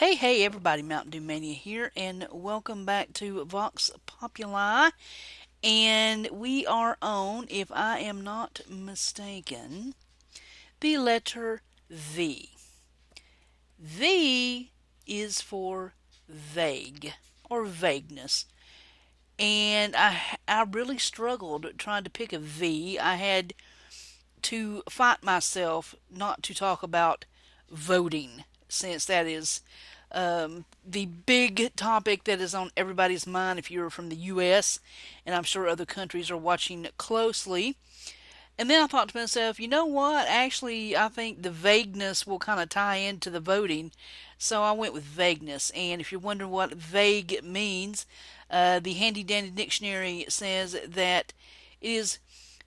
Hey everybody, Mntdewmania here, and welcome back to Vox Populi. And we are on, if I am not mistaken, the letter V. V is for vague or vagueness. And I really struggled trying to pick a V. I had to fight myself not to talk about voting, since that is the big topic that is on everybody's mind if you're from the U.S., and I'm sure other countries are watching closely. And then I thought to myself, you know what? Actually, I think the vagueness will kind of tie into the voting. So I went with vagueness. And if you're wondering what vague means, the handy dandy dictionary says that it is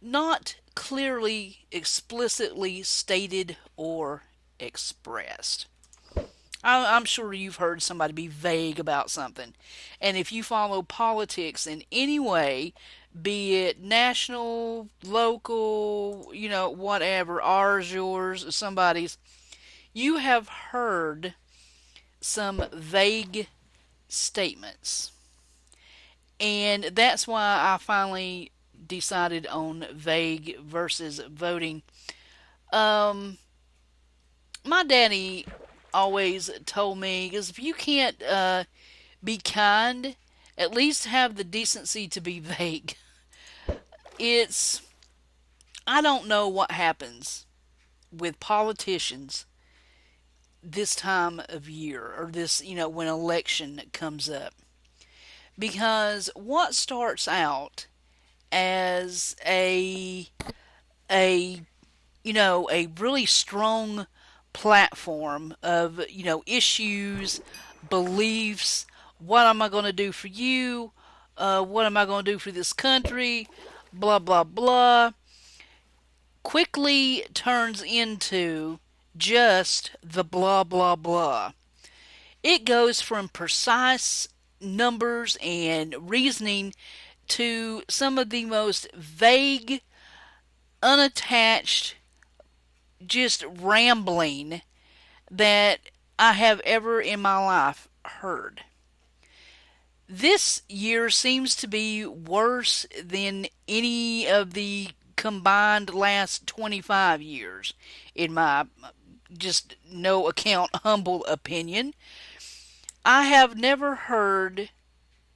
not clearly, explicitly stated or expressed. I'm sure you've heard somebody be vague about something. And if you follow politics in any way, be it national, local, whatever, ours, yours, somebody's, you have heard some vague statements. And that's why I finally decided on vague versus voting. Um, my daddy always told me, because if you can't be kind, at least have the decency to be vague. It's, I don't know what happens with politicians this time of year, or this, when election comes up. Because what starts out as a a really strong platform of, issues, beliefs, what am I going to do for you, what am I going to do for this country, blah, blah, blah, quickly turns into just the blah, blah, blah. It goes from precise numbers and reasoning to some of the most vague, unattached, just rambling that I have ever in my life heard. This year seems to be worse than any of the combined last 25 years, in my just no account humble opinion. I have never heard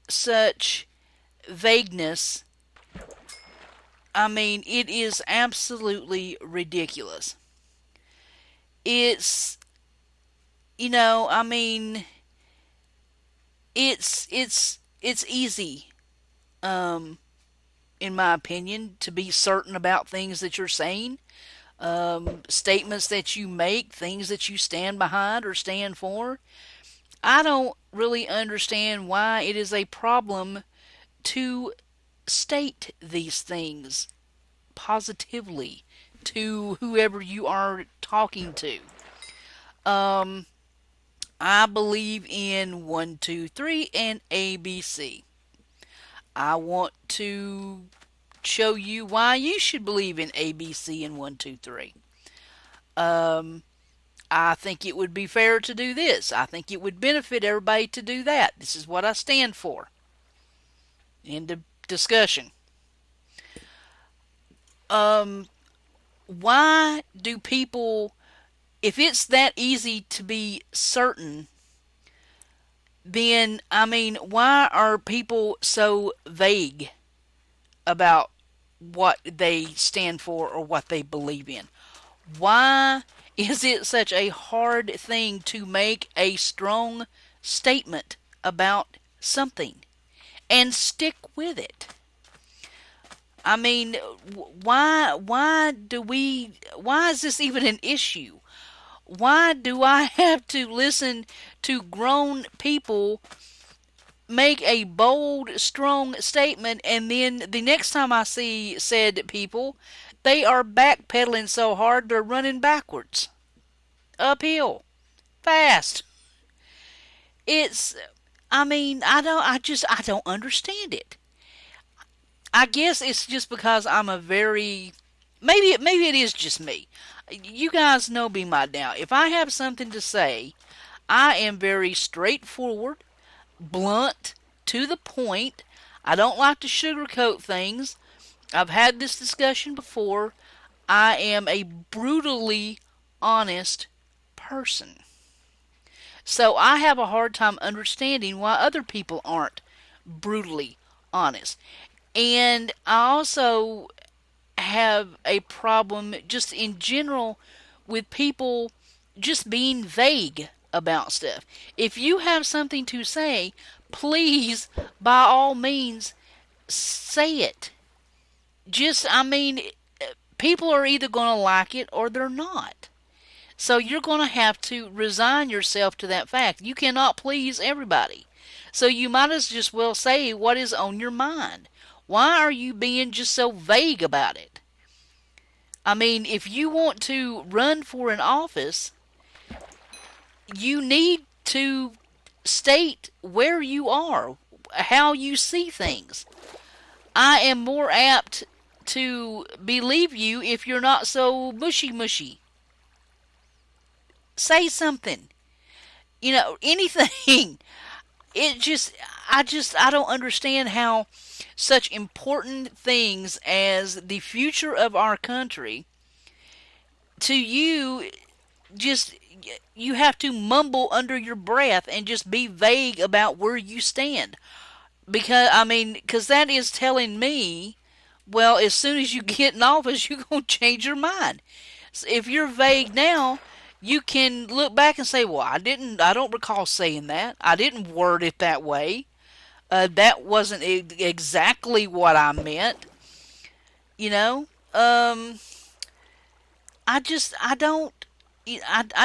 such vagueness. I mean, it is absolutely ridiculous. It's, I mean, it's easy, um, in my opinion, to be certain about things that you're saying, statements that you make, things that you stand behind or stand for. I don't really understand why it is a problem to state these things positively to whoever you are talking to. Um, I believe in 1, 2, 3 and ABC. I want to show you why you should believe in ABC and 1, 2, 3. Um, I think it would be fair to do this. I think it would benefit everybody to do that. This is what I stand for. End of discussion. Um, why do people, if it's that easy to be certain, then, I mean, why are people so vague about what they stand for or what they believe in? Why is it such a hard thing to make a strong statement about something and stick with it? I mean, why is this even an issue? Why do I have to listen to grown people make a bold, strong statement, and then the next time I see said people, they are backpedaling so hard they're running backwards, uphill, fast? It's, I mean, I don't understand it. I guess it's just because I'm a very, maybe it is just me. You guys know me by now. If I have something to say, I am very straightforward, blunt, to the point. I don't like to sugarcoat things. I've had this discussion before. I am a brutally honest person. So I have a hard time understanding why other people aren't brutally honest. And I also have a problem just in general with people just being vague about stuff. If you have something to say, please, by all means, say it. People are either going to like it or they're not. So you're going to have to resign yourself to that fact. You cannot please everybody. So you might as just well say what is on your mind. Why are you being just so vague about it? I mean, if you want to run for an office, you need to state where you are, how you see things. I am more apt to believe you if you're not so mushy mushy. Say something. Anything. It just I don't understand how such important things as the future of our country to you just you have to mumble under your breath and just be vague about where you stand. Because that is telling me, well, as soon as you get in office, you're going to change your mind. So if you're vague now, you can look back and say, well, I don't recall saying that. I didn't word it that way. That wasn't exactly what I meant. You know, I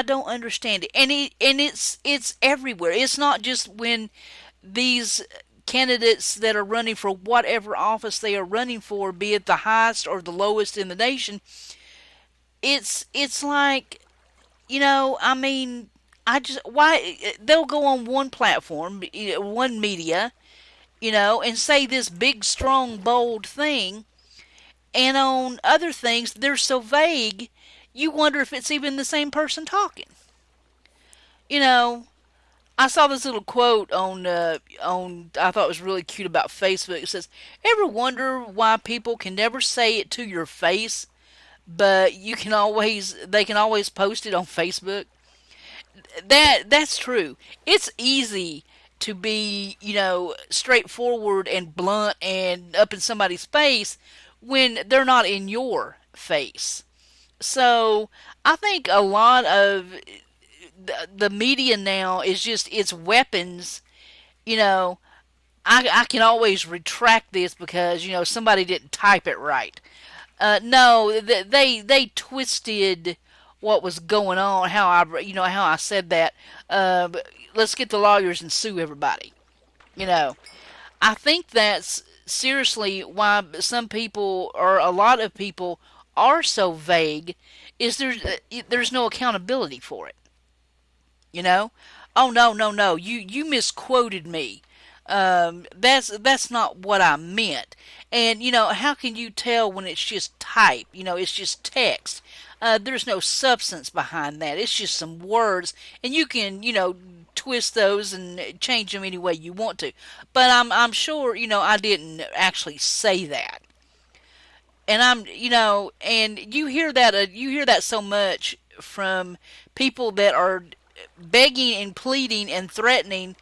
don't understand it, and it's everywhere. It's not just when these candidates that are running for whatever office they are running for, be it the highest or the lowest in the nation. It's like, I mean, I just why they'll go on one platform, one media, and say this big, strong, bold thing, and on other things they're so vague, you wonder if it's even the same person talking. You know, I saw this little quote on I thought it was really cute about Facebook. It says, "Ever wonder why people can never say it to your face, but they can always post it on Facebook?" That's true. It's easy to be, straightforward and blunt and up in somebody's face when they're not in your face. So I think a lot of the media now is just its weapons. You know, I can always retract this because somebody didn't type it right. No, they twisted what was going on. How I said that. Let's get the lawyers and sue everybody. You know, I think that's seriously why some people or a lot of people are so vague. Is there's no accountability for it. You know, oh no no no, you misquoted me. That's not what I meant. And how can you tell when it's just type? It's just text. There's no substance behind that. It's just some words, and you can twist those and change them any way you want to. But I'm sure I didn't actually say that. And and you hear that so much from people that are begging and pleading and threatening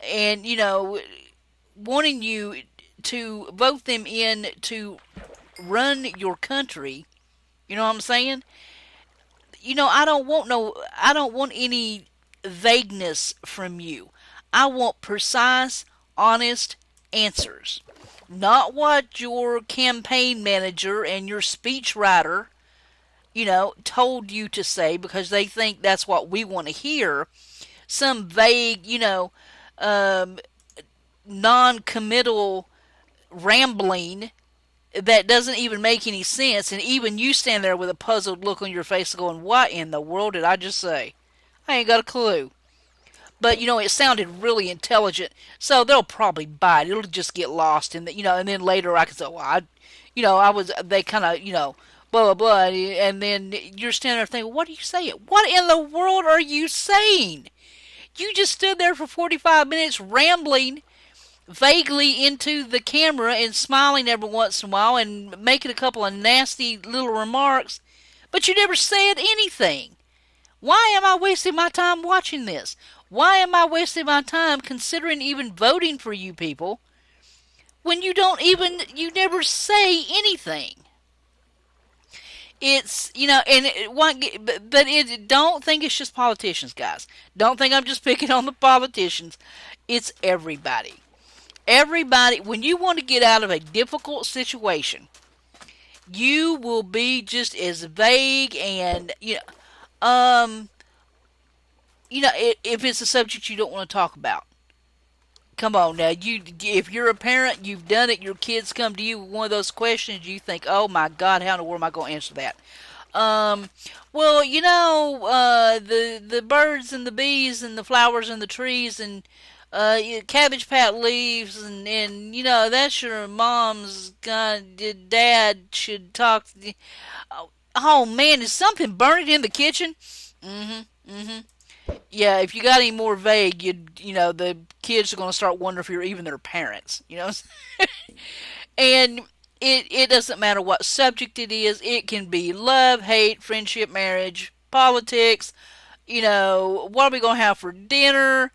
and wanting you to vote them in to run your country. You know what I'm saying? I don't want any vagueness from you. I want precise, honest answers. Not what your campaign manager and your speechwriter, told you to say because they think that's what we want to hear. Some vague, um, non-committal rambling that doesn't even make any sense, and even you stand there with a puzzled look on your face going, what in the world did I just say? I ain't got a clue. But it sounded really intelligent, so they'll probably buy it. It'll just get lost in the, and then later I can say, well, they kind of, blah blah blah, and then you're standing there thinking, what are you saying? What in the world are you saying? You just stood there for 45 minutes rambling vaguely into the camera and smiling every once in a while and making a couple of nasty little remarks, but you never said anything. Why am I wasting my time watching this? Why am I wasting my time considering even voting for you people when you never say anything? It's, and don't think it's just politicians, guys. Don't think I'm just picking on the politicians. It's everybody. Everybody, when you want to get out of a difficult situation, you will be just as vague and, um, if it's a subject you don't want to talk about. Come on now, if you're a parent, you've done it. Your kids come to you with one of those questions. You think, "Oh my God, how in the world am I going to answer that?" Um, well, the birds and the bees and the flowers and the trees and cabbage patch leaves and that's your mom's dad should talk. Oh man, is something burning in the kitchen? Mm-hmm. Mm-hmm. Yeah, if you got any more vague, the kids are going to start wondering if you're even their parents. And it doesn't matter what subject it is. It can be love, hate, friendship, marriage, politics. What are we going to have for dinner?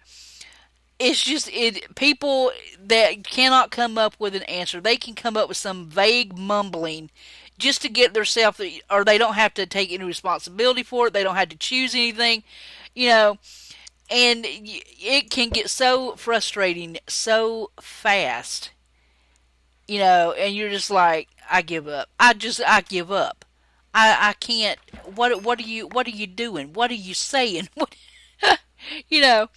It's just people that cannot come up with an answer. They can come up with some vague mumbling just to get themselves, or they don't have to take any responsibility for it. They don't have to choose anything, you know. And it can get so frustrating so fast, and you're just like, I give up. I give up. I can't. What are you doing? What are you saying? What, you know?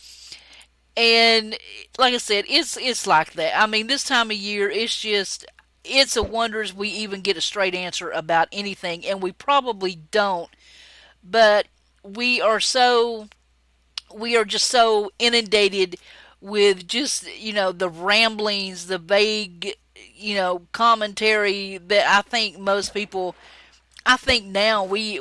And like I said, it's like that. I mean, this time of year, it's a wonders we even get a straight answer about anything, and we probably don't. But we are so we are just so inundated with just the ramblings, the vague commentary that I think most people. I think now we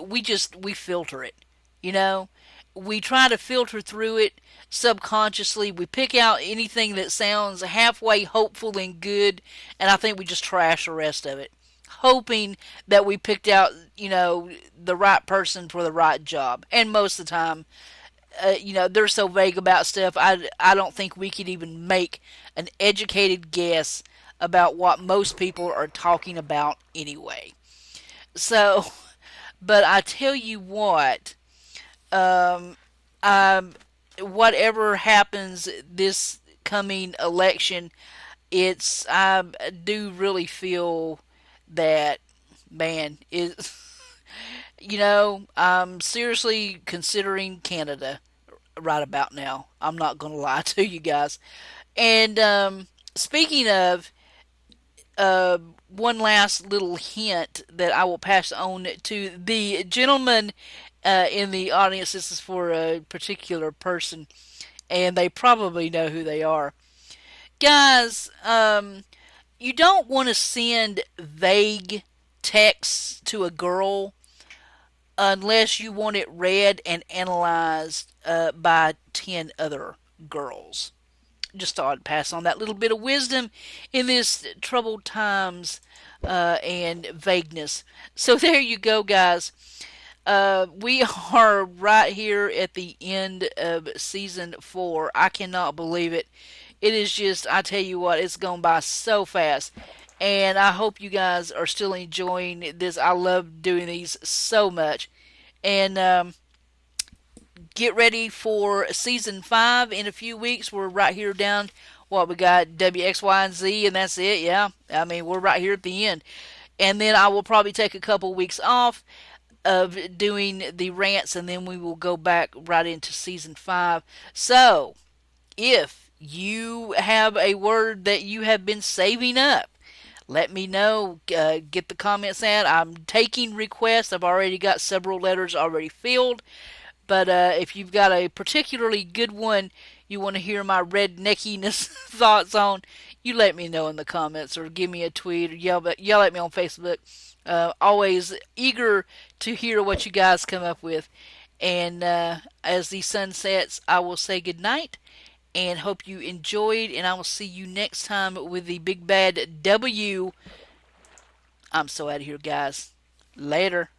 filter it. You know, we try to filter through it subconsciously. We pick out anything that sounds halfway hopeful and good, and I think we just trash the rest of it, hoping that we picked out the right person for the right job. And most of the time, they're so vague about stuff. I don't think we could even make an educated guess about what most people are talking about anyway. So, but I tell you what, um, um, whatever happens this coming election, I do really feel that, man, I'm seriously considering Canada right about now. I'm not gonna lie to you guys. And speaking of, uh, one last little hint that I will pass on to the gentleman in the audience. This is for a particular person, and they probably know who they are. Guys, you don't want to send vague texts to a girl unless you want it read and analyzed by 10 other girls. Just thought I'd pass on that little bit of wisdom in this troubled times and vagueness. So there you go, guys. We are right here at the end of season 4. I cannot believe it. It is just, I tell you what, it's gone by so fast. And I hope you guys are still enjoying this. I love doing these so much. And get ready for season 5 in a few weeks. We're right here down what we got, W, X, Y, and Z, and that's it. Yeah, I mean, we're right here at the end. And then I will probably take a couple weeks off of doing the rants, and then we will go back right into season 5. So, if you have a word that you have been saving up, let me know. Get the comments out. I'm taking requests. I've already got several letters already filled. But if you've got a particularly good one you want to hear my redneckiness thoughts on, you let me know in the comments or give me a tweet or yell at me on Facebook. Always eager to hear what you guys come up with. And as the sun sets, I will say good night and hope you enjoyed. And I will see you next time with the big bad W. I'm so out of here, guys. Later.